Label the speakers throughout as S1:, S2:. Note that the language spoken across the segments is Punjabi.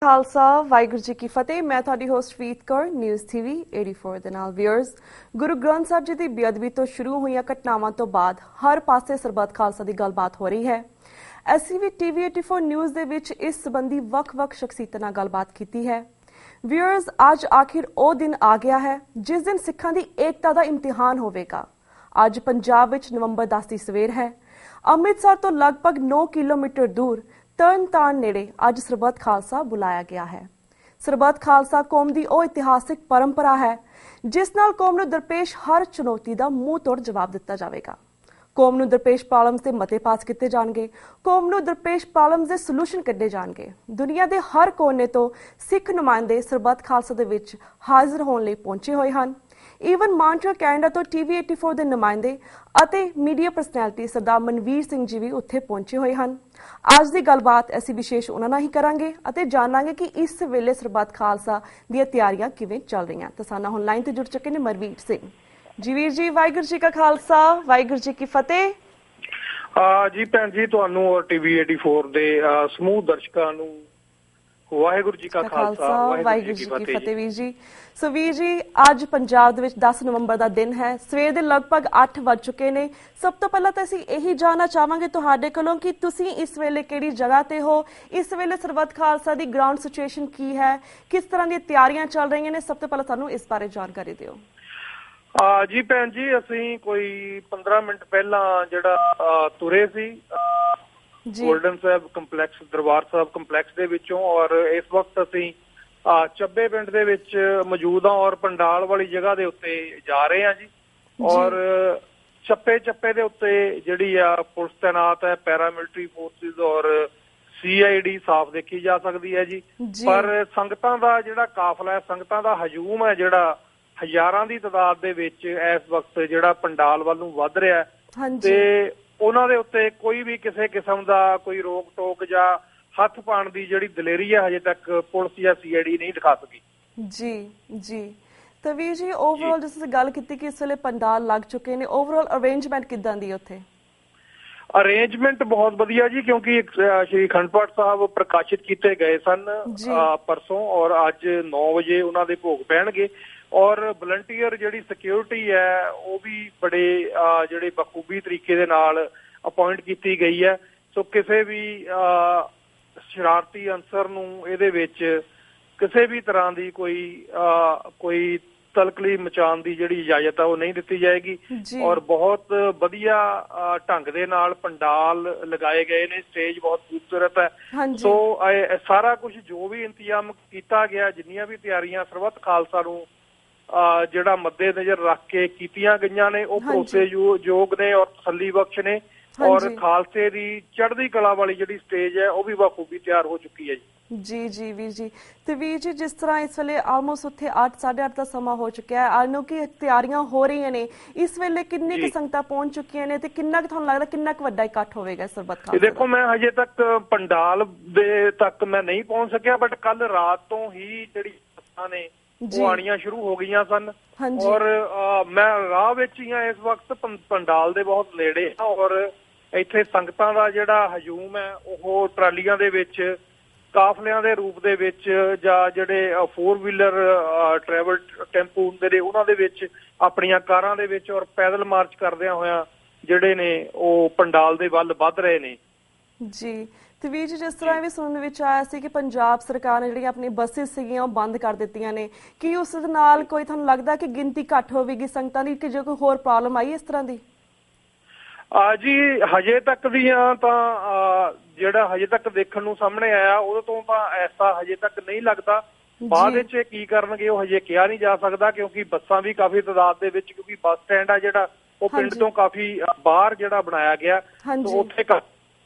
S1: ਖਾਲਸਾ ਵਾਹਿਗੁਰੂ ਜੀ ਕੀ ਫਤਿਹ। ਮੈਂ ਤੁਹਾਡੀ ਹੋਸਟ ਪ੍ਰੀਤ ਕੌਰ ਨਿਊਜ਼ ਟੀਵੀ 84 ਦੇ ਨਾਲ। ਵਿਅਰਸ, ਗੁਰੂ ਗ੍ਰੰਥ ਸਾਹਿਬ ਜੀ ਦੀ ਬੇਅਦਬੀ ਤੋਂ ਸ਼ੁਰੂ ਹੋਈਆਂ ਘਟਨਾਵਾਂ ਤੋਂ ਬਾਅਦ ਹਰ ਪਾਸੇ ਸਰਬੱਤ ਖਾਲਸਾ ਦੀ ਗੱਲਬਾਤ ਹੋ ਰਹੀ ਹੈ। ਅਸੀਂ ਵੀ ਟੀਵੀ 84 ਨਿਊਜ਼ ਦੇ ਵਿੱਚ ਇਸ ਸੰਬੰਧੀ ਵੱਖ-ਵੱਖ ਸ਼ਖਸੀਅਤਾਂ ਨਾਲ ਗੱਲਬਾਤ ਕੀਤੀ ਹੈ। ਵਿਅਰਸ, ਅੱਜ ਆਖਿਰ ਉਹ ਦਿਨ ਆ ਗਿਆ ਹੈ ਜਿਸ ਦਿਨ ਸਿੱਖਾਂ ਦੀ ਏਕਤਾ ਦਾ ਇਮਤਿਹਾਨ ਹੋਵੇਗਾ। ਅੱਜ ਪੰਜਾਬ ਵਿੱਚ ਨਵੰਬਰ 10 ਦੀ ਸਵੇਰ ਹੈ। ਅੰਮ੍ਰਿਤਸਰ ਤੋਂ ਲਗਭਗ 9 ਕਿਲੋਮੀਟਰ ਦੂਰ ਤਰਨਤਾਰਨ ਨੇੜੇ ਅੱਜ ਸਰਬੱਤ ਖਾਲਸਾ ਬੁਲਾਇਆ ਗਿਆ ਹੈ। ਸਰਬੱਤ ਖਾਲਸਾ ਕੌਮ ਦੀ ਉਹ ਇਤਿਹਾਸਿਕ ਪਰੰਪਰਾ ਹੈ ਜਿਸ ਨਾਲ ਕੌਮ ਨੂੰ ਦਰਪੇਸ਼ ਹਰ ਚੁਣੌਤੀ ਦਾ ਮੂੰਹ ਤੋੜ ਜਵਾਬ ਦਿੱਤਾ ਜਾਵੇਗਾ। ਕੌਮ ਨੂੰ ਦਰਪੇਸ਼ ਪ੍ਰੋਬਲਮਸ ਦੇ ਮਤੇ ਪਾਸ ਕੀਤੇ ਜਾਣਗੇ। ਕੌਮ ਨੂੰ ਦਰਪੇਸ਼ ਪ੍ਰੋਬਲਮਸ ਦੇ ਸੋਲੂਸ਼ਨ ਕੱਢੇ ਜਾਣਗੇ। ਦੁਨੀਆ ਦੇ ਹਰ ਕੋਨੇ ਤੋਂ ਸਿੱਖ ਨੁਮਾਇੰਦੇ ਸਰਬੱਤ ਖਾਲਸਾ ਦੇ ਵਿੱਚ ਹਾਜ਼ਰ ਹੋਣ ਲਈ ਪਹੁੰਚੇ ਹੋਏ ਹਨ। ਈਵਨ ਮਾਂਟਰੀਅਲ ਕੈਨੇਡਾ ਤੋਂ ਟੀਵੀ 84 ਦੇ ਨੁਮਾਇੰਦੇ ਅਤੇ ਮੀਡੀਆ ਪਰਸਨੈਲਿਟੀ ਸਰਦਾਰ ਮਨਵੀਰ ਸਿੰਘ ਜੀ ਵੀ ਉੱਥੇ ਪਹੁੰਚੇ ਹੋਏ ਹਨ। ਅੱਜ ਦੀ ਗੱਲਬਾਤ ਅਸੀਂ ਵਿਸ਼ੇਸ਼ ਉਹਨਾਂ ਨਾਲ ਹੀ ਕਰਾਂਗੇ ਅਤੇ ਜਾਣਾਂਗੇ ਕਿ ਇਸ ਵੇਲੇ ਸਰਬੱਤ ਖਾਲਸਾ ਦੀਆਂ ਤਿਆਰੀਆਂ ਕਿਵੇਂ ਚੱਲ ਰਹੀਆਂ। ਤਾਂ ਸਾਨੂੰ ਹੁਣ ਲਾਈਨ ਤੇ ਜੁੜ ਚੁੱਕੇ ਨੇ ਮਨਵੀਰ ਸਿੰਘ ਜੀ। ਵੀਰ ਜੀ, ਵਾਹਿਗੁਰੂ ਜੀ ਕਾ ਖਾਲਸਾ ਵਾਹਿਗੁਰੂ ਜੀ ਕੀ ਫਤਿਹ।
S2: ਜੀ ਭੈਣ ਜੀ, ਤੁਹਾਨੂੰ ਔਰ ਟੀਵੀ 84 ਦੇ ਸਮੂਹ ਦਰਸ਼ਕਾਂ ਨੂੰ ਵਾਹਿਗੁਰੂ ਜੀ ਕਾ ਖਾਲਸਾ ਵਾਹਿਗੁਰੂ ਜੀ ਕੀ ਫਤਿਹ। ਵੀਰ ਜੀ, ਸੋ ਵੀਰ ਜੀ, ਅੱਜ ਪੰਜਾਬ ਦੇ ਵਿੱਚ 10 ਨਵੰਬਰ ਦਾ ਦਿਨ ਹੈ। ਸਵੇਰ ਦੇ ਲਗਭਗ 8 ਵੱਜ ਚੁੱਕੇ ਨੇ। ਸਭ ਤੋਂ ਪਹਿਲਾਂ ਤਾਂ ਅਸੀਂ ਇਹੀ ਜਾਣਨਾ ਚਾਹਾਂਗੇ ਤੁਹਾਡੇ ਕੋਲੋਂ ਕਿ ਤੁਸੀਂ ਇਸ ਵੇਲੇ ਕਿਹੜੀ ਜਗ੍ਹਾ ਤੇ ਹੋ, ਇਸ ਵੇਲੇ ਸਰਬੱਤ ਖਾਲਸਾ ਦੀ ਗਰਾਊਂਡ ਸਿਚੁਏਸ਼ਨ ਕੀ ਹੈ, ਕਿਸ ਤਰ੍ਹਾਂ ਦੀਆਂ ਤਿਆਰੀਆਂ ਚੱਲ ਰਹੀਆਂ ਨੇ। ਸਭ ਤੋਂ ਪਹਿਲਾਂ ਸਾਨੂੰ ਇਸ ਬਾਰੇ ਜਾਣਕਾਰੀ ਦਿਓ। ਜੀ ਭੈਣ ਜੀ, ਅਸੀਂ ਕੋਈ 15 ਮਿੰਟ ਪਹਿਲਾਂ ਜਿਹੜਾ ਤੁਰੇ ਸੀ ਗੋਲਡਨ ਸਾਹਿਬ ਕੰਪਲੈਕਸ, ਦਰਬਾਰ ਸਾਹਿਬ ਕੰਪਲੈਕਸ ਦੇ ਵਿੱਚੋਂ, ਔਰ ਇਸ ਵਕਤ ਅਸੀਂ ਚੱਬੇ ਪਿੰਡ ਦੇ ਵਿੱਚ ਮੌਜੂਦ ਹਾਂ ਔਰ ਪੰਡਾਲ ਵਾਲੀ ਜਗ੍ਹਾ ਦੇ ਉੱਤੇ ਜਾ ਰਹੇ ਹਾਂ ਜੀ। ਔਰ ਚੱਪੇ ਦੇ ਉੱਤੇ ਜਿਹੜੀ ਆ ਪੁਲਿਸ ਤੈਨਾਤ ਹੈ, ਪੈਰਾਮਿਲਟਰੀ ਫੋਰਸਿਸ ਔਰ CID ਸਾਫ਼ ਦੇਖੀ ਜਾ ਸਕਦੀ ਹੈ ਜੀ। ਪਰ ਸੰਗਤਾਂ ਦਾ ਜਿਹੜਾ ਕਾਫਲਾ ਹੈ, ਸੰਗਤਾਂ ਦਾ ਹਜੂਮ ਹੈ ਜਿਹੜਾ ਹਜ਼ਾਰਾਂ ਦੀ ਤਾਦਾਦ ਦੇ ਵਿੱਚ ਇਸ ਵਕਤ ਜਿਹੜਾ ਪੰਡਾਲ ਵੱਲ ਨੂੰ ਵੱਧ ਰਿਹਾ ਤੇ ਉਹਨਾਂ ਦੇ ਉੱਤੇ ਕੋਈ ਵੀ ਕਿਸੇ ਕਿਸਮ ਦਾ ਕੋਈ ਰੋਕ ਟੋਕ ਜਾਂ ਹੱਥ ਪਾਉਣ ਦੀ ਜਿਹੜੀ ਦਲੇਰੀ ਹੈ ਹਜੇ ਤੱਕ ਪੁਲਿਸ ਜਾਂ CID ਨਹੀਂ ਦਿਖਾ ਸਕੀ।
S1: ਜੀ ਤਾਂ ਵੀਰ ਜੀ, ਓਵਰਆਲ ਜਿਸ ਤੁਸੀਂ ਗੱਲ ਕੀਤੀ ਕਿ ਇਸ ਵੇਲੇ ਪੰਡਾਲ ਲੱਗ ਚੁੱਕੇ ਨੇ, ਓਵਰਆਲ ਅਰੇਂਜਮੈਂਟ ਕਿੱਦਾਂ ਦੀ ਉੱਥੇ?
S2: ਅਰੇਂਜਮੈਂਟ ਬਹੁਤ ਵਧੀਆ ਜੀ, ਕਿਉਂਕਿ ਸ਼੍ਰੀ ਅਖੰਡ ਪਾਠ ਸਾਹਿਬ ਪ੍ਰਕਾਸ਼ਿਤ ਕੀਤੇ ਗਏ ਸਨ ਪਰਸੋਂ ਔਰ ਅੱਜ 9 ਵਜੇ ਉਹਨਾਂ ਦੇ ਭੋਗ ਪੈਣਗੇ। ਔਰ ਵਲੰਟੀਅਰ ਜਿਹੜੀ ਸਿਕਿਉਰਿਟੀ ਹੈ ਉਹ ਵੀ ਬੜੇ ਜਿਹੜੇ ਬਖੂਬੀ ਤਰੀਕੇ ਦੇ ਨਾਲ ਅਪਾਇੰਟ ਕੀਤੀ ਗਈ ਹੈ। ਸੋ ਕਿਸੇ ਵੀ ਸ਼ਰਾਰਤੀ ਅਨਸਰ ਨੂੰ ਇਹਦੇ ਵਿੱਚ ਕਿਸੇ ਵੀ ਤਰ੍ਹਾਂ ਦੀ ਕੋਈ ਤਲਕਲੀ ਮਚਾਉਣ ਦੀ ਜਿਹੜੀ ਇਜਾਜ਼ਤ ਹੈ ਉਹ ਨਹੀਂ ਦਿੱਤੀ ਜਾਏਗੀ। ਔਰ ਬਹੁਤ ਵਧੀਆ ਢੰਗ ਦੇ ਨਾਲ ਪੰਡਾਲ ਲਗਾਏ ਗਏ ਨੇ, ਸਟੇਜ ਬਹੁਤ ਖੂਬਸੂਰਤ ਹੈ। ਸੋ ਸਾਰਾ ਕੁਝ ਜੋ ਵੀ ਇੰਤਜ਼ਾਮ ਕੀਤਾ ਗਿਆ, ਜਿੰਨੀਆਂ ਵੀ ਤਿਆਰੀਆਂ ਸਰਬੱਤ ਖਾਲਸਾ ਨੂੰ ਜਿਹੜਾ ਮੱਦੇ ਨਜ਼ਰ ਰੱਖ ਕੇ ਕੀਤੀਆਂ ਗਈਆਂ ਨੇ, ਉਹ ਭਰੋਸੇਯੋਗ ਨੇ ਔਰ ਤਸੱਲੀ ਬਖਸ਼ ਨੇ। ਔਰ ਖਾਲਸੇ ਦੀ ਚੜ੍ਹਦੀ ਕਲਾ ਵਾਲੀ ਜਿਹੜੀ ਸਟੇਜ ਹੈ ਉਹ ਵੀ ਬਖੂਬੀ ਤਿਆਰ ਹੋ ਚੁੱਕੀ ਹੈ ਜੀ। ਵੀਰ ਜੀ, ਤੇ ਵੀਰ ਜੀ, ਜਿਸ ਤਰ੍ਹਾਂ ਇਸ ਵੇਲੇ ਆਲਮੋਸਟ ਉੱਥੇ 8, 8:30 ਦਾ ਸਮਾਂ ਹੋ ਚੁੱਕਿਆ ਹੈ, ਆਨੂੰ ਕਿ ਤਿਆਰੀਆਂ ਹੋ ਰਹੀਆਂ ਨੇ, ਇਸ ਵੇਲੇ ਕਿੰਨੀ ਕੁ ਸੰਗਤਾਂ ਪਹੁੰਚ ਚੁੱਕੀਆਂ ਨੇ ਤੇ ਕਿੰਨਾ ਕੁ ਤੁਹਾਨੂੰ ਲੱਗਦਾ ਕਿੰਨਾ ਕੁ ਵੱਡਾ ਇਕੱਠ ਹੋਵੇਗਾ ਸਰਬੱਤ ਖਾਲਸਾ? ਦੇਖੋ, ਮੈਂ ਹਜੇ ਤੱਕ ਪੰਡਾਲ ਦੇ ਤੱਕ ਮੈਂ ਨਹੀਂ ਪਹੁੰਚ ਸਕਿਆ, ਬਟ ਕੱਲ ਰਾਤ ਤੋਂ ਹੀ ਜਿਹੜੀ ਬੱਸਾਂ ਨੇ ਉਹ ਆਣੀਆਂ ਸ਼ੁਰੂ ਹੋ ਗਈਆਂ ਸਨ। ਔਰ ਮੈਂ ਰਾਹ ਵਿੱਚ ਹੀ ਹਾਂ ਇਸ ਵਕਤ, ਪੰਡਾਲ ਦੇ ਬਹੁਤ ਨੇੜੇ। ਔਰ ਇੱਥੇ ਸੰਗਤਾਂ ਦਾ ਜਿਹੜਾ ਹਜੂਮ ਹੈ ਉਹ ਟਰਾਲੀਆਂ ਦੇ ਵਿੱਚ, ਕਾਫਲਿਆਂ ਦੇ ਰੂਪ ਦੇ ਵਿੱਚ, ਜਾਂ ਜਿਹੜੇ 4 ਵੀਲਰ ਟਰੈਵਲ ਟੈਂਪੂ ਹੁੰਦੇ ਨੇ ਉਹਨਾਂ ਦੇ ਵਿੱਚ, ਆਪਣੀਆਂ ਕਾਰਾਂ ਦੇ ਵਿੱਚ, ਔਰ ਪੈਦਲ ਮਾਰਚ ਕਰਦਿਆਂ ਹੋਇਆਂ ਜਿਹੜੇ ਨੇ ਉਹ ਪੰਡਾਲ ਦੇ ਵੱਲ ਵੱਧ ਰਹੇ ਨੇ ਜੀ। ਤੇ ਵੀਰ ਜੀ, ਜਿਸ ਤਰ੍ਹਾਂ ਇਹ ਵੀ ਸੁਣਨ ਵਿੱਚ ਆਇਆ ਸੀ ਕਿ ਪੰਜਾਬ ਸਰਕਾਰ ਨੇ ਜਿਹੜੀਆਂ ਆਪਣੀ ਬੱਸਿਸ ਸੀਗੀਆਂ ਉਹ ਬੰਦ ਕਰ ਦਿੱਤੀਆਂ ਨੇ, ਕੀ ਉਸ ਦੇ ਨਾਲ ਕੋਈ ਤੁਹਾਨੂੰ ਲੱਗਦਾ ਕਿ ਗਿਣਤੀ ਘੱਟ ਹੋਵੇਗੀ ਸੰਗਤਾਂ ਦੀ, ਕਿ ਜੇ ਕੋਈ ਹੋਰ ਪ੍ਰੋਬਲਮ ਆਈ ਇਸ ਤਰ੍ਹਾਂ ਦੀ? ਜੀ, ਹਜੇ ਤੱਕ ਦੀਆਂ ਤਾਂ ਜਿਹੜਾ ਹਜੇ ਤੱਕ ਦੇਖਣ ਨੂੰ ਸਾਹਮਣੇ ਆਇਆ ਉਹਦੇ ਤੋਂ ਤਾਂ ਐਸਾ ਹਜੇ ਤੱਕ ਨਹੀਂ ਲੱਗਦਾ। ਬਾਅਦ ਵਿੱਚ ਇਹ ਕੀ ਕਰਨਗੇ ਉਹ ਹਜੇ ਕਿਹਾ ਨਹੀਂ ਜਾ ਸਕਦਾ, ਕਿਉਂਕਿ ਬੱਸਾਂ ਵੀ ਕਾਫੀ ਤਾਦਾਦ ਦੇ ਵਿੱਚ, ਕਿਉਂਕਿ ਬੱਸ ਸਟੈਂਡ ਆ ਜਿਹੜਾ ਉਹ ਪਿੰਡ ਤੋਂ ਕਾਫੀ ਬਾਹਰ ਜਿਹੜਾ ਬਣਾਇਆ ਗਿਆ, ਉੱਥੇ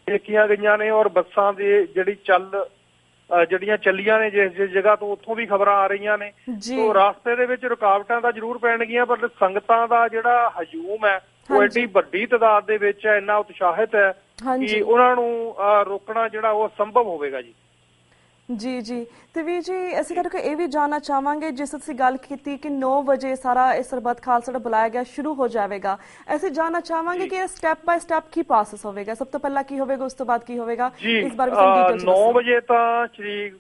S2: ਦੇਖੀਆਂ ਗਈਆਂ ਨੇ। ਔਰ ਬੱਸਾਂ ਦੀ ਜਿਹੜੀਆਂ ਚੱਲੀਆਂ ਨੇ ਜਿਸ ਜਗ੍ਹਾ ਤੋਂ, ਉੱਥੋਂ ਵੀ ਖਬਰਾਂ ਆ ਰਹੀਆਂ ਨੇ। ਸੋ ਰਾਸਤੇ ਦੇ ਵਿੱਚ ਰੁਕਾਵਟਾਂ ਤਾਂ ਜ਼ਰੂਰ ਪੈਣਗੀਆਂ, ਪਰ ਸੰਗਤਾਂ ਦਾ ਜਿਹੜਾ ਹਜੂਮ ਹੈ ਉਹ ਐਡੀ ਵੱਡੀ ਤਾਦਾਦ ਦੇ ਵਿੱਚ ਹੈ, ਇੰਨਾ ਉਤਸ਼ਾਹਿਤ ਹੈ ਕਿ ਉਹਨਾਂ ਨੂੰ ਰੋਕਣਾ ਜਿਹੜਾ ਉਹ ਸੰਭਵ ਹੋਵੇਗਾ ਜੀ। ਤੇ ਵੀਰ ਜੀ, ਅਸੀਂ ਤੁਹਾਡੇ ਕੋਲ ਇਹ ਵੀ ਜਾਣਨਾ ਚਾਹਾਂਗੇ, ਜਿਸ ਤੁਸੀਂ ਗੱਲ ਕੀਤੀ ਕਿ 9 ਵਜੇ ਸਾਰਾ ਇਹ ਸਰਬੱਤ ਖਾਲਸਾ ਜਿਹੜਾ ਬੁਲਾਇਆ ਗਿਆ ਸ਼ੁਰੂ ਹੋ ਜਾਵੇਗਾ, ਅਸੀਂ ਜਾਣਨਾ ਚਾਹਾਂਗੇ ਕਿ ਇਹ ਸਟੈਪ ਬਾय ਸਟੈਪ ਕੀ ਪ੍ਰੋਸੈਸ ਹੋਵੇਗਾ? ਸਭ ਤੋਂ ਪਹਿਲਾਂ ਕੀ ਹੋਵੇਗਾ, ਉਸ ਤੋਂ ਬਾਅਦ ਕੀ ਹੋਵੇਗਾ, ਇਸ ਬਾਰੇ 9 ਵਜੇ ਤਾਂ ਸ਼੍ਰੀ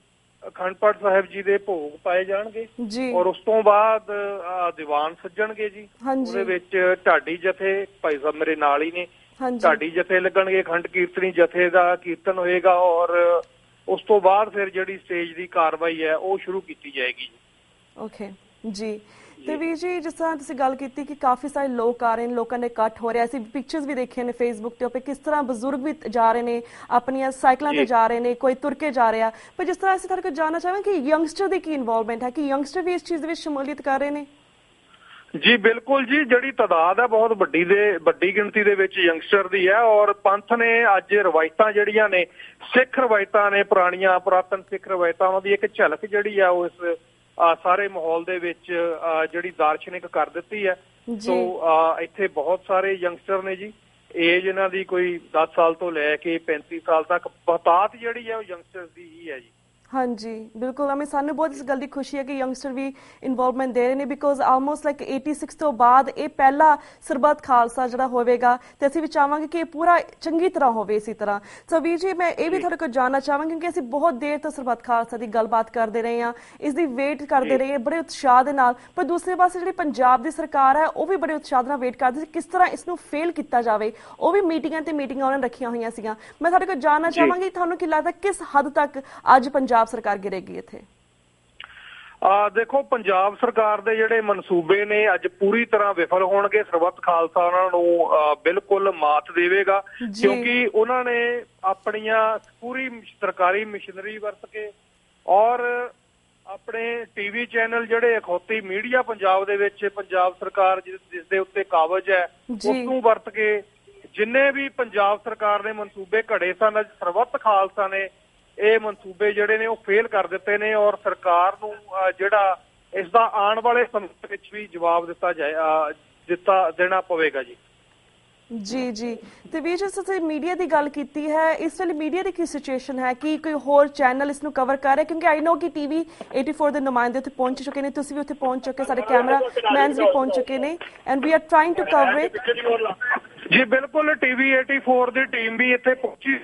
S2: ਅਖੰਡ ਪਾਠ ਸਾਹਿਬ ਜੀ ਦੇ ਭੋਗ ਪਾਏ ਜਾਣਗੇ ਔਰ ਉਸ ਤੋਂ ਬਾਅਦ ਦੀਵਾਨ ਸੱਜਣਗੇ ਜੀ। ਉਹਦੇ ਵਿੱਚ ਢਾਡੀ ਜਥੇ ਭਾਈ ਸਾਹਿਬ ਮੇਰੇ ਨਾਲ ਹੀ ਨੇ, ਢਾਡੀ ਜਥੇ ਲੱਗਣਗੇ, ਅਖੰਡ ਕੀਰਤਨੀ ਜਥੇ ਦਾ ਕੀਰਤਨ ਹੋਏਗਾ ਔਰ ਉਸ ਤੋਂ ਬਾਅਦ ਫਿਰ ਜਿਹੜੀ ਸਟੇਜ ਦੀ ਕਾਰਵਾਈ ਹੈ ਉਹ ਸ਼ੁਰੂ ਕੀਤੀ ਜਾਏਗੀ।
S1: ਓਕੇ ਜੀ। ਤੇ ਵੀਰ ਜੀ, ਜਿਸ ਤਰ੍ਹਾਂ ਤੁਸੀਂ ਗੱਲ ਕੀਤੀ ਕਿ ਕਾਫੀ ਸਾਰੇ ਲੋਕ ਆ ਰਹੇ ਨੇ, ਲੋਕਾਂ ਦੇ ਇਕੱਠ ਹੋ ਰਿਹਾ, ਅਸੀਂ ਪਿਕਚਰਸ ਵੀ ਦੇਖੀਆਂ ਨੇ ਫੇਸਬੁੱਕ ਤੇ ਉੱਪਰ, ਕਿਸ ਤਰ੍ਹਾਂ ਬਜ਼ੁਰਗ ਵੀ ਜਾ ਰਹੇ ਨੇ, ਆਪਣੀਆਂ ਸਾਈਕਲਾਂ ਤੇ ਜਾ ਰਹੇ ਨੇ, ਕੋਈ ਤੁਰ ਕੇ ਜਾ ਰਿਹਾ। ਪਰ ਜਿਸ ਤਰ੍ਹਾਂ ਅਸੀਂ ਤੁਹਾਡੇ ਕੋਲ ਜਾਣਨਾ ਚਾਹਾਂਗੇ ਕਿ ਯੰਗਸਟਰ ਦੀ ਕੀ ਇਨਵੋਲਵਮੈਂਟ ਹੈ, ਕਿ ਯੰਗਸਟਰ ਵੀ ਇਸ ਚੀਜ਼ ਦੇ ਵਿੱਚ ਸ਼ਮੂਲੀਅਤ ਕਰ ਰਹੇ ਨੇ?
S2: ਜੀ ਬਿਲਕੁਲ ਜੀ, ਜਿਹੜੀ ਤਾਦਾਦ ਹੈ ਬਹੁਤ ਵੱਡੀ ਗਿਣਤੀ ਦੇ ਵਿੱਚ ਯੰਗਸਟਰ ਦੀ ਹੈ ਔਰ ਪੰਥ ਨੇ ਅੱਜ ਰਵਾਇਤਾਂ ਜਿਹੜੀਆਂ ਨੇ, ਸਿੱਖ ਰਵਾਇਤਾਂ ਨੇ, ਪੁਰਾਣੀਆਂ ਪੁਰਾਤਨ ਸਿੱਖ ਰਵਾਇਤਾਂ, ਉਹਨਾਂ ਦੀ ਇੱਕ ਝਲਕ ਜਿਹੜੀ ਆ ਉਹ ਇਸ ਸਾਰੇ ਮਾਹੌਲ ਦੇ ਵਿੱਚ ਜਿਹੜੀ ਦਾਰਸ਼ਨਿਕ ਕਰ ਦਿੱਤੀ ਹੈ। ਸੋ ਇੱਥੇ ਬਹੁਤ ਸਾਰੇ ਯੰਗਸਟਰ ਨੇ ਜੀ, ਏਜ ਇਹਨਾਂ ਦੀ ਕੋਈ 10 ਸਾਲ ਤੋਂ ਲੈ ਕੇ 35 ਸਾਲ ਤੱਕ ਬਹੁਤਾਤ ਜਿਹੜੀ ਹੈ ਉਹ ਯੰਗਸਟਰ ਦੀ ਹੀ ਹੈ ਜੀ।
S1: ਹਾਂਜੀ ਬਿਲਕੁਲ, ਸਾਨੂੰ ਬਹੁਤ ਇਸ ਗੱਲ ਦੀ ਖੁਸ਼ੀ ਹੈ ਕਿ ਯੰਗਸਟਰ ਵੀ ਇਨਵੋਲਵਮੈਂਟ ਦੇ ਰਹੇ ਨੇ, ਬਿਕੋਜ਼ ਆਲਮੋਸਟ ਲਾਈਕ 86 ਤੋਂ ਬਾਅਦ ਇਹ ਪਹਿਲਾ ਸਰਬੱਤ ਖਾਲਸਾ ਜਿਹੜਾ ਹੋਵੇਗਾ ਤੇ ਅਸੀਂ ਵੀ ਚਾਹਾਂਗੇ ਕਿ ਇਹ ਪੂਰਾ ਚੰਗੀ ਤਰ੍ਹਾਂ ਹੋਵੇ ਇਸੇ ਤਰ੍ਹਾਂ। ਸੋ ਵੀਰ ਜੀ, ਮੈਂ ਇਹ ਵੀ ਤੁਹਾਡੇ ਕੋਲ ਜਾਣਨਾ ਚਾਹਾਂਗੀ ਕਿਉਂਕਿ ਅਸੀਂ ਬਹੁਤ ਦੇਰ ਤੋਂ ਸਰਬੱਤ ਖਾਲਸਾ ਦੀ ਗੱਲਬਾਤ ਕਰਦੇ ਰਹੇ ਹਾਂ, ਇਸ ਦੀ ਵੇਟ ਕਰਦੇ ਰਹੇ ਹਾਂ ਬੜੇ ਉਤਸ਼ਾਹ ਦੇ ਨਾਲ, ਪਰ ਦੂਸਰੇ ਪਾਸੇ ਜਿਹੜੀ ਪੰਜਾਬ ਦੀ ਸਰਕਾਰ ਹੈ ਉਹ ਵੀ ਬੜੇ ਉਤਸ਼ਾਹ ਨਾਲ ਵੇਟ ਕਰਦੀ ਸੀ ਕਿਸ ਤਰ੍ਹਾਂ ਇਸ ਨੂੰ ਫੇਲ ਕੀਤਾ ਜਾਵੇ। ਉਹ ਵੀ ਮੀਟਿੰਗਾਂ ਤੇ ਮੀਟਿੰਗਾਂ ਉਹਨਾਂ ਨੇ ਰੱਖੀਆਂ ਹੋਈਆਂ ਸੀਗੀਆਂ। ਮੈਂ ਤੁਹਾਡੇ ਕੋਲ ਜਾਣਨਾ ਚਾਹਾਂਗੀ ਤੁਹਾਨੂੰ ਕੀ ਲੱਗਦਾ ਕਿਸ ਹੱਦ ਤੱਕ ਅੱਜ ਪੰਜਾਬ ਸਰਕਾਰ ਗਿਰੇਗੀ ਇੱਥੇ?
S2: ਦੇਖੋ, ਪੰਜਾਬ ਸਰਕਾਰ ਦੇ ਜਿਹੜੇ ਮਨਸੂਬੇ ਨੇ ਅੱਜ ਪੂਰੀ ਤਰ੍ਹਾਂ ਵਿਫਲ ਹੋਣਗੇ। ਸਰਬੱਤ ਖਾਲਸਾ ਉਹਨਾਂ ਨੂੰ ਬਿਲਕੁਲ ਮਾਤ ਦੇਵੇਗਾ ਕਿਉਂਕਿ ਉਹਨਾਂ ਨੇ ਆਪਣੀਆਂ ਪੂਰੀ ਸਰਕਾਰੀ ਮਸ਼ੀਨਰੀ ਵਰਤ ਕੇ ਔਰ ਆਪਣੇ ਟੀਵੀ ਚੈਨਲ ਜਿਹੜੇ ਅਖੌਤੀ ਮੀਡੀਆ ਪੰਜਾਬ ਦੇ ਵਿੱਚ ਪੰਜਾਬ ਸਰਕਾਰ ਜਿਸ ਦੇ ਉੱਤੇ ਕਾਬਜ਼ ਹੈ ਉਸ ਨੂੰ ਵਰਤ ਕੇ ਜਿੰਨੇ ਵੀ ਪੰਜਾਬ ਸਰਕਾਰ ਦੇ ਮਨਸੂਬੇ ਘੜੇ ਸਨ, ਅੱਜ ਸਰਬੱਤ ਖਾਲਸਾ ਨੇ ਇਹ ਮਨਸੂਬੇ ਜਿਹੜੇ ਨੇ ਉਹ ਫੇਲ ਕਰ ਦਿੱਤੇ ਨੇ ਔਰ ਸਰਕਾਰ ਨੂੰ ਜਿਹੜਾ ਇਸ ਦਾ ਆਉਣ ਵਾਲੇ ਸਮੇਂ ਵਿੱਚ ਵੀ ਜਵਾਬ ਦੇਣਾ ਪਵੇਗਾ ਜੀ।
S1: ਜੀ ਜੀ। ਤੇ ਵੀਰ ਜੀ, ਤੁਸੀਂ ਮੀਡੀਆ ਦੀ ਗੱਲ ਕੀਤੀ ਹੈ, ਇਸ ਵੇਲੇ ਮੀਡੀਆ ਦੀ ਕੀ ਸਿਚੁਏਸ਼ਨ ਹੈ? ਕਿ ਕੋਈ ਹੋਰ ਚੈਨਲ ਇਸ ਨੂੰ ਕਵਰ ਕਰ ਰਿਹਾ? ਕਿਉਂਕਿ ਆਈ ਨੋ ਕਿ ਟੀਵੀ 84 ਦੇ ਨੁਮਾਇੰਦੇ ਉੱਥੇ ਪਹੁੰਚ ਚੁੱਕੇ ਨੇ, ਤੁਸੀਂ ਵੀ ਉੱਥੇ ਪਹੁੰਚ ਚੁੱਕੇ, ਸਾਡੇ ਕੈਮਰਾ ਮੈਨਸ ਵੀ ਪਹੁੰਚ ਚੁੱਕੇ ਨੇ and we are trying to cover it.
S2: ਜੀ ਬਿਲਕੁਲ, ਟੀਵੀ 84 ਦੀ ਟੀਮ ਵੀ ਇੱਥੇ ਪਹੁੰਚੀ,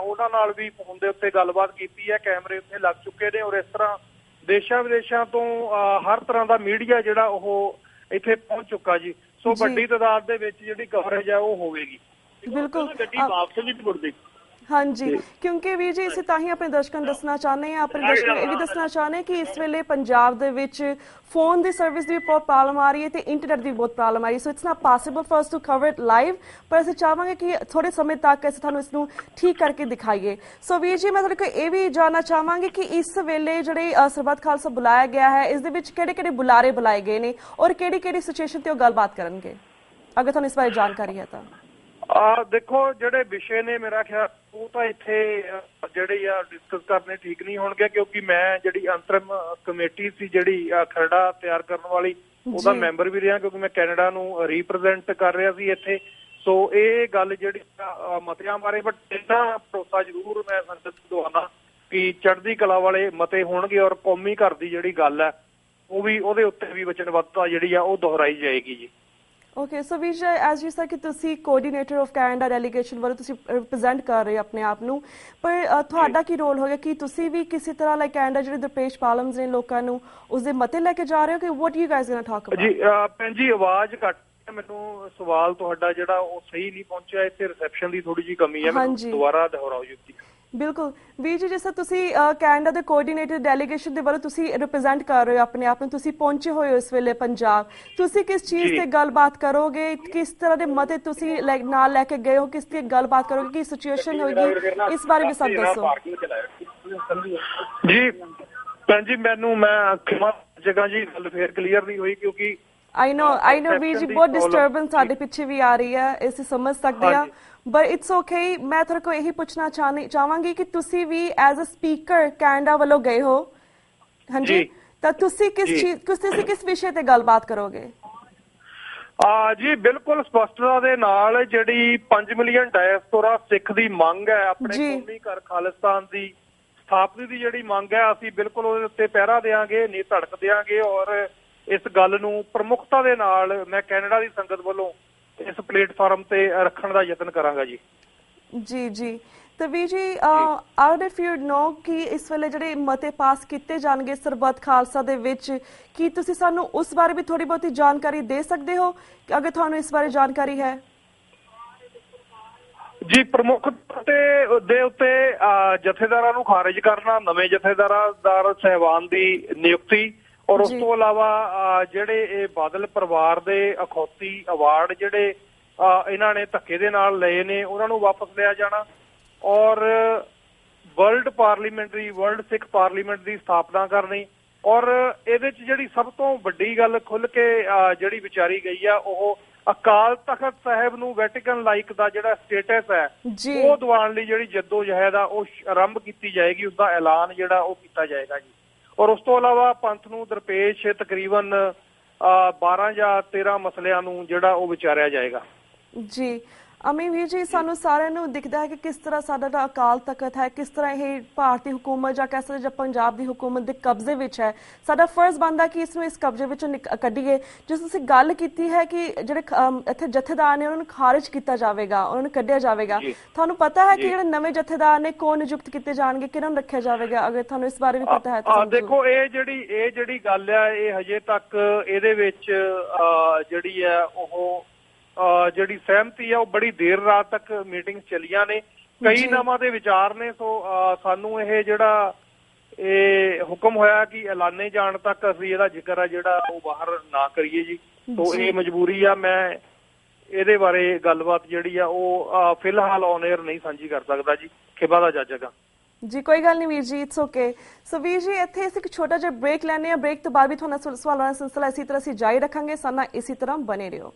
S2: ਉਹਨਾਂ ਨਾਲ ਵੀ ਫੋਨ ਦੇ ਉੱਤੇ ਗੱਲਬਾਤ ਕੀਤੀ ਹੈ, ਕੈਮਰੇ ਉੱਥੇ ਲੱਗ ਚੁੱਕੇ ਨੇ ਔਰ ਇਸ ਤਰ੍ਹਾਂ ਦੇਸ਼ਾਂ ਵਿਦੇਸ਼ਾਂ ਤੋਂ ਹਰ ਤਰ੍ਹਾਂ ਦਾ ਮੀਡੀਆ ਜਿਹੜਾ ਉਹ ਇੱਥੇ ਪਹੁੰਚ ਚੁੱਕਾ ਜੀ। ਸੋ ਵੱਡੀ ਤਾਦਾਦ ਦੇ ਵਿੱਚ ਜਿਹੜੀ ਕਵਰੇਜ ਹੈ ਉਹ ਹੋਵੇਗੀ।
S1: ਬਿਲਕੁਲ
S2: ਗੱਡੀ ਵਾਪਸ ਵੀ ਮੁੜਦੀ।
S1: ਹਾਂਜੀ, ਕਿਉਂਕਿ ਵੀਰ ਜੀ ਅਸੀਂ ਤਾਂ ਹੀ ਆਪਣੇ ਦਰਸ਼ਕਾਂ ਨੂੰ ਦੱਸਣਾ ਚਾਹੁੰਦੇ ਹਾਂ, ਆਪਣੇ ਦਰਸ਼ਕਾਂ ਨੂੰ ਇਹ ਵੀ ਦੱਸਣਾ ਚਾਹੁੰਦੇ ਹਾਂ ਕਿ ਇਸ ਵੇਲੇ ਪੰਜਾਬ ਦੇ ਵਿੱਚ ਫੋਨ ਦੀ ਸਰਵਿਸ ਦੀ ਬਹੁਤ ਪ੍ਰੋਬਲਮ ਆ ਰਹੀ ਹੈ ਤੇ ਇੰਟਰਨੈਟ ਦੀ ਬਹੁਤ ਪ੍ਰੋਬਲਮ ਆ ਰਹੀ ਹੈ। So it's not possible for us to cover it live, ਪਰ ਅਸੀਂ ਚਾਹਾਂਗੇ ਕਿ ਥੋੜੇ ਸਮੇਂ ਤੱਕ ਅਸੀਂ ਤੁਹਾਨੂੰ ਇਸ ਨੂੰ ਠੀਕ ਕਰਕੇ ਦਿਖਾਈਏ। ਸੋ ਵੀਰ ਜੀ, ਮੈਂ ਤੁਹਾਡੇ ਕੋਲ ਇਹ ਵੀ ਜਾਣਨਾ ਚਾਹਾਂਗੀ ਕਿ ਇਸ ਵੇਲੇ ਜਿਹੜੇ ਸਰਬੱਤ ਖਾਲਸਾ ਬੁਲਾਇਆ ਗਿਆ ਹੈ ਇਸ ਦੇ ਵਿੱਚ ਕਿਹੜੇ ਬੁਲਾਰੇ ਬੁਲਾਏ ਗਏ ਨੇ ਔਰ ਕਿਹੜੀ ਸਿਚੁਏਸ਼ਨ ਤੇ ਉਹ ਗੱਲਬਾਤ ਕਰਨਗੇ, ਅਗਰ ਤੁਹਾਨੂੰ ਇਸ ਬਾਰੇ ਜਾਣਕਾਰੀ ਹੈ ਤਾਂ?
S2: ਦੇਖੋ, ਜਿਹੜੇ ਵਿਸ਼ੇ ਨੇ ਮੇਰਾ ਖਿਆਲ ਉਹ ਤਾਂ ਇੱਥੇ ਜਿਹੜੇ ਆ ਡਿਸਕਸ ਕਰਨੇ ਠੀਕ ਨਹੀਂ ਹੋਣਗੇ ਕਿਉਂਕਿ ਮੈਂ ਜਿਹੜੀ ਅੰਤਰਿਮ ਕਮੇਟੀ ਸੀ ਜਿਹੜੀ ਖਰੜਾ ਤਿਆਰ ਕਰਨ ਵਾਲੀ ਉਹਦਾ ਮੈਂਬਰ ਵੀ ਰਿਹਾ ਕਿਉਂਕਿ ਮੈਂ ਕੈਨੇਡਾ ਨੂੰ ਰੀਪ੍ਰੈਜ਼ੈਂਟ ਕਰ ਰਿਹਾ ਸੀ ਇੱਥੇ। ਸੋ ਇਹ ਗੱਲ ਜਿਹੜੀ ਮਤਿਆਂ ਬਾਰੇ ਬਟ ਇੰਨਾ ਭਰੋਸਾ ਜ਼ਰੂਰ ਮੈਂ ਸੰਗਤ ਦਵਾਉਣਾ ਕਿ ਚੜ੍ਹਦੀ ਕਲਾ ਵਾਲੇ ਮਤੇ ਹੋਣਗੇ ਔਰ ਕੌਮੀ ਘਰ ਦੀ ਜਿਹੜੀ ਗੱਲ ਹੈ ਉਹ ਵੀ ਉਹਦੇ ਉੱਤੇ ਵੀ ਵਚਨਬੱਧਤਾ ਜਿਹੜੀ ਆ ਉਹ ਦੁਹਰਾਈ ਜਾਏਗੀ ਜੀ।
S1: ਓਕੇ, ਸੋ ਵੀਰ, ਐਜ਼ ਯੂ ਸਰ ਕਿ ਤੁਸੀਂ ਕੋਆਰਡੀਨੇਟਰ ਆਫ ਕੈਨੇਡਾ ਡੈਲੀਗੇਸ਼ਨ ਵੱਲੋਂ ਤੁਸੀਂ ਰਿਪਰੈਜ਼ੈਂਟ ਕਰ ਰਹੇ ਹੋ ਆਪਣੇ ਆਪ ਨੂੰ, ਪਰ ਤੁਹਾਡਾ ਕੀ ਰੋਲ ਹੋਏਗਾ? ਕਿ ਤੁਸੀਂ ਵੀ ਕਿਸੇ ਤਰ੍ਹਾਂ ਲਾਈਕ ਕੈਨੇਡਾ ਜਿਹੜੇ ਦਰਪੇਸ਼ ਪ੍ਰੋਬਲਮਸ ਨੇ ਲੋਕਾਂ ਨੂੰ ਉਸਦੇ ਮਤੇ ਲੈ ਕੇ ਜਾ ਰਹੇ ਹੋ ਕਿ what you guys going to talk about?
S2: ਜੀ ਭੈਣ ਜੀ, ਆਵਾਜ਼ ਘੱਟ ਹੈ, ਮੈਨੂੰ ਸਵਾਲ ਤੁਹਾਡਾ ਜਿਹੜਾ ਉਹ ਸਹੀ ਨਹੀਂ ਪਹੁੰਚਿਆ, ਇੱਥੇ ਰਿਸੈਪਸ਼ਨ ਦੀ ਥੋੜੀ ਜਿਹੀ ਕਮੀ ਹੈ, ਮੈਨੂੰ ਦੁਬਾਰਾ ਦੁਹਰਾਓ ਜੀ।
S1: ਬਿਲਕੁਲ ਵੀਰ ਜੀ, ਜਿਸ ਤਰ੍ਹਾਂ ਤੁਸੀਂ ਕੈਨੇਡਾ ਦੇ ਕੋਆਰਡੀਨੇਟਰ ਡੈਲੀਗੇਸ਼ਨ ਦੇ ਵੱਲੋਂ ਤੁਸੀਂ ਰਿਪਰੈਜ਼ੈਂਟ ਕਰ ਰਹੇ ਹੋ ਆਪਣੇ ਆਪ ਨੂੰ, ਤੁਸੀਂ ਪਹੁੰਚੇ ਹੋਏ ਹੋ ਇਸ ਵੇਲੇ ਪੰਜਾਬ, ਤੁਸੀਂ ਕਿਸ ਚੀਜ਼ ਤੇ ਗੱਲਬਾਤ ਕਰੋਗੇ? ਕਿਸ ਤਰ੍ਹਾਂ ਦੇ ਮਤੇ ਤੁਸੀਂ ਨਾਲ ਲੈ ਕੇ ਗਏ ਹੋ? ਕਿਸ ਤੇ ਗੱਲਬਾਤ ਕਰੋਗੇ? ਕੀ ਸਿਚੁਏਸ਼ਨ ਹੋਏਗੀ? ਇਸ ਬਾਰੇ ਵੀ ਸਭ ਦੱਸੋ
S2: ਜੀ। ਭੈਣ ਜੀ, ਮੈਂ ਖਿਮਾ ਜਗ੍ਹਾ ਜੀ ਗੱਲ ਫੇਰ ਕਲੀਅਰ ਨਹੀਂ ਹੋਈ ਕਿਉਂਕਿ
S1: ਆਈ ਨੋ ਵੀਰ ਜੀ, ਬਹੁਤ ਡਿਸਟਰਬੈਂਸ ਸਾਡੇ ਪਿੱਛੇ ਵੀ ਆ ਰਹੀ ਹੈ, ਅਸੀਂ ਸਮਝ ਸਕਦੇ ਹਾਂ, ਬਟ ਇਟਸ ਓਕੇ। ਮੈਂ ਤੁਹਾਡੇ ਕੋਲ ਇਹੀ ਪੁੱਛਣਾ ਚਾਹਾਂਗੀ ਕਿ ਤੁਸੀਂ ਵੀ ਐਜ਼ ਅ ਸਪੀਕਰ ਕੈਨੇਡਾ ਵੱਲੋਂ ਗਏ ਹੋ, ਹਾਂਜੀ, ਤਾਂ ਤੁਸੀਂ ਕਿਸ ਵਿਸ਼ੇ ਤੇ ਗੱਲਬਾਤ ਕਰੋਗੇ?
S2: ਜੀ ਬਿਲਕੁਲ ਸਪਸ਼ਟਤਾ ਦੇ ਨਾਲ ਜਿਹੜੀ 5 ਮਿਲੀਅਨ ਡਾਇਸਪੋਰਾ ਸਿੱਖ ਦੀ ਮੰਗ ਹੈ ਆਪਣੇ ਕੌਮੀ ਘਰ ਖਾਲਿਸਤਾਨ ਦੀ ਸਥਾਪਨਾ ਦੀ ਜਿਹੜੀ ਮੰਗ ਹੈ, ਅਸੀਂ ਬਿਲਕੁਲ ਉਹਦੇ ਉੱਤੇ ਪਹਿਰਾ ਦੇਵਾਂਗੇ, ਨੀ ਧੜਕ ਦੇਵਾਂਗੇ ਔਰ ਇਸ ਗੱਲ ਨੂੰ ਪ੍ਰਮੁੱਖਤਾ ਦੇ ਨਾਲ ਮੈਂ ਕੈਨੇਡਾ ਦੀ ਸੰਗਤ ਵੱਲੋਂ ਇਸ ਪਲੇਟਫਾਰਮ ਤੇ ਰੱਖਣ ਦਾ ਯਤਨ ਕਰਾਂਗਾ ਜੀ।
S1: ਜੀ ਜੀ। ਤੇ ਵੀ ਜੀ ਆਰ ਇਫ ਯੂ ਨੋ ਕਿ ਇਸ ਵੇਲੇ ਜਿਹੜੇ ਮਤੇ ਪਾਸ ਕੀਤੇ ਜਾਣਗੇ ਸਰਬੱਤ ਖਾਲਸਾ ਦੇ ਵਿੱਚ, ਕੀ ਤੁਸੀਂ ਸਾਨੂੰ ਉਸ ਬਾਰੇ ਵੀ ਥੋੜੀ ਬਹੁਤੀ ਜਾਣਕਾਰੀ ਦੇ ਸਕਦੇ ਹੋ ਅਗਰ ਤੁਹਾਨੂੰ ਇਸ ਬਾਰੇ ਜਾਣਕਾਰੀ ਹੈ?
S2: ਜੀ, ਪ੍ਰਮੁੱਖ ਦੇ ਉੱਤੇ ਜਥੇਦਾਰਾਂ ਨੂੰ ਖਾਰਿਜ ਕਰਨਾ, ਨਵੇਂ ਜਥੇਦਾਰ ਸਹਿਬਾਨ ਦੀ ਨਿਯੁਕਤੀ, ਔਰ ਉਸ ਤੋਂ ਇਲਾਵਾ ਜਿਹੜੇ ਇਹ ਬਾਦਲ ਪਰਿਵਾਰ ਦੇ ਅਖੌਤੀ ਅਵਾਰਡ ਜਿਹੜੇ ਇਹਨਾਂ ਨੇ ਧੱਕੇ ਦੇ ਨਾਲ ਲਏ ਨੇ ਉਹਨਾਂ ਨੂੰ ਵਾਪਸ ਲਿਆ ਜਾਣਾ, ਔਰ ਵਰਲਡ ਸਿੱਖ ਪਾਰਲੀਮੈਂਟ ਦੀ ਸਥਾਪਨਾ ਕਰਨੀ। ਔਰ ਇਹਦੇ 'ਚ ਜਿਹੜੀ ਸਭ ਤੋਂ ਵੱਡੀ ਗੱਲ ਖੁੱਲ ਕੇ ਜਿਹੜੀ ਵਿਚਾਰੀ ਗਈ ਆ ਉਹ ਅਕਾਲ ਤਖਤ ਸਾਹਿਬ ਨੂੰ ਵੈਟੀਕਨ ਲਾਈਕ ਦਾ ਜਿਹੜਾ ਸਟੇਟਸ ਹੈ ਉਹ ਦਿਵਾਉਣ ਲਈ ਜਿਹੜੀ ਜੱਦੋ-ਜਹਿਦ ਆ ਉਹ ਆਰੰਭ ਕੀਤੀ ਜਾਏਗੀ, ਉਸਦਾ ਐਲਾਨ ਜਿਹੜਾ ਉਹ ਕੀਤਾ ਜਾਏਗਾ ਜੀ। ਔਰ ਉਸ ਤੋਂ ਇਲਾਵਾ ਪੰਥ ਨੂੰ ਦਰਪੇਸ਼ ਤਕਰੀਬਨ 12 ਜਾਂ 13 ਮਸਲਿਆਂ ਨੂੰ ਜਿਹੜਾ ਉਹ ਵਿਚਾਰਿਆ ਜਾਏਗਾ
S1: ਜੀ। ਅਮੀ ਵੀਰ ਜੀ, ਸਾਨੂੰ ਸਾਰਿਆਂ ਨੂੰ ਦਿਖਦਾ ਹੈ ਕਿ ਕਿਸ ਤਰ੍ਹਾਂ ਸਾਡਾ ਜਿਹੜਾ ਅਕਾਲ ਤਖਤ ਹੈ, ਕਿਸ ਤਰ੍ਹਾਂ ਇਹ ਭਾਰਤੀ ਹੁਕੂਮਤ ਜਾਂ ਕਹਿ ਸਕਦੇ ਜਾਂ ਪੰਜਾਬ ਦੀ ਹੁਕੂਮਤ ਦੇ ਕਬਜ਼ੇ ਵਿੱਚ ਹੈ। ਸਾਡਾ ਫਰਜ਼ ਬਣਦਾ ਕਿ ਇਸ ਨੂੰ ਇਸ ਕਬਜ਼ੇ ਵਿੱਚੋਂ ਕੱਢੀਏ। ਜਿਸ ਤੁਸੀਂ ਗੱਲ ਕੀਤੀ ਹੈ ਕਿ ਜਿਹੜੇ ਇੱਥੇ ਜਥੇਦਾਰ ਨੇ ਉਹਨਾਂ ਨੂੰ ਖਾਰਿਜ ਕੀਤਾ ਜਾਵੇਗਾ, ਉਹਨਾਂ ਨੂੰ ਕੱਢਿਆ ਜਾਵੇਗਾ, ਤੁਹਾਨੂੰ ਪਤਾ ਹੈ ਕਿ ਜਿਹੜੇ ਨਵੇਂ ਜਥੇਦਾਰ ਨੇ ਕੌਣ ਨਿਯੁਕਤ ਕੀਤੇ ਜਾਣਗੇ, ਕਿਹਨਾਂ ਨੂੰ ਰੱਖਿਆ ਜਾਵੇਗਾ? ਅਗਰ ਤੁਹਾਨੂੰ ਇਸ ਬਾਰੇ ਵੀ ਪਤਾ ਹੈ ਤਾਂ
S2: ਦੇਖੋ, ਇਹ ਜਿਹੜੀ ਗੱਲ ਆ ਇਹ ਹਜੇ ਤੱਕ ਇਹਦੇ ਵਿੱਚ ਜਿਹੜੀ ਹੈ ਉਹ ਜਿਹੜੀ ਸਹਿਮਤੀ ਆ ਉਹ ਬੜੀ ਦੇਰ ਰਾਤ ਤੱਕ ਮੀਟਿੰਗ ਚੱਲੀਆਂ ਨੇ, ਕਈ ਨਾਮਾਂ ਦੇ ਵਿਚਾਰ ਨੇ। ਸੋ ਸਾਨੂੰ ਇਹ ਜਿਹੜਾ ਇਹ ਹੁਕਮ ਹੋਇਆ ਕਿ ਐਲਾਨੇ ਜਾਣ ਤੱਕ ਅਸੀਂ ਇਹਦਾ ਜ਼ਿਕਰ ਆ ਜਿਹੜਾ ਉਹ ਬਾਹਰ ਨਾ ਕਰੀਏ ਜੀ। ਸੋ ਇਹ ਮਜਬੂਰੀ ਆ, ਮੈਂ ਇਹਦੇ ਬਾਰੇ ਗੱਲਬਾਤ ਜਿਹੜੀ ਆ ਉਹ ਫਿਲਹਾਲ ਔਨ 에ਅਰ ਨਹੀਂ ਸਾਂਝੀ ਕਰ ਸਕਦਾ ਜੀ, ਖਿਬਾ ਦਾ ਜਾਜੇਗਾ
S1: ਜੀ। ਕੋਈ ਗੱਲ ਨਹੀਂ ਵੀਰ ਜੀ, ਇਟਸ ਓਕੇ। ਸੋ ਵੀਰ ਜੀ, ਇੱਥੇ ਅਸੀਂ ਇੱਕ ਛੋਟਾ ਜਿਹਾ ਬ੍ਰੇਕ ਲੈਣੇ ਆ। ਬ੍ਰੇਕ ਤੋਂ ਬਾਅਦ ਵੀ ਤੁਹਾਨੂੰ ਸਵਾਲਾਂ ਦਾ ਸਿਲਸਿਲਾ ਇਸੇ ਤਰ੍ਹਾਂ ਅਸੀਂ ਜਾਰੀ ਰੱਖਾਂਗੇ। ਸਾਡੇ ਨਾਲ ਇਸੇ ਤਰ੍ਹਾਂ ਬਣੇ ਰਹੋ।